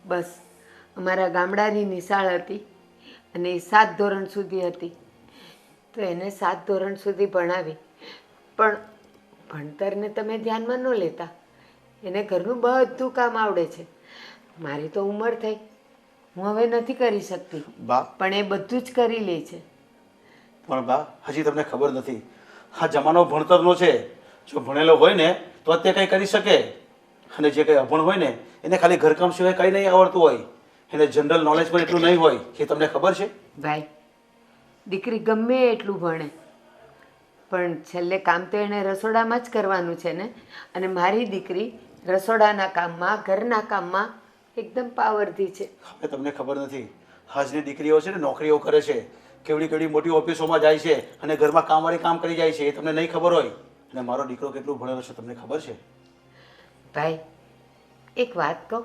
બસ અમારા ગામડાની નિશાળ હતી અને એ 7 ધોરણ સુધી હતી. તો એને 7 ધોરણ સુધી ભણાવી, પણ ભણતરને તમે ધ્યાનમાં ન લેતા. એને ઘરનું બધું કામ આવડે છે. મારી તો ઉંમર થઈ, હું હવે નથી કરી શકતી, બા પણ એ બધું જ કરી લે છે. પણ બા હજી તમને ખબર નથી, આ જમાનો ભણતરનો છે. જો ભણેલો હોય ને તો તે કંઈ કરી શકે, અને જે કંઈ અભણ હોય ને એને ખાલી ઘરકામ સિવાય કંઈ નહીં આવડતું હોય. એને જનરલ નોલેજ પણ એટલું નહીં હોય. એ તમને ખબર છે? ભાઈ, દીકરી ગમે એટલું ભણે, પણ છેલ્લે કામ તો એણે રસોડામાં જ કરવાનું છે ને. અને મારી દીકરી રસોડાના કામમાં, ઘરના કામમાં એકદમ પાવરથી છે. હવે તમને ખબર નથી, આજની દીકરીઓ છે ને નોકરીઓ કરે છે, કેવડી કેવડી મોટી ઓફિસોમાં જાય છે અને ઘરમાં કામવાળી કામ કરી જાય છે. એ તમને નહીં ખબર હોય. અને મારો દીકરો કેટલું ભણેલો છે તમને ખબર છે? ભાઈ, એક વાત કહું,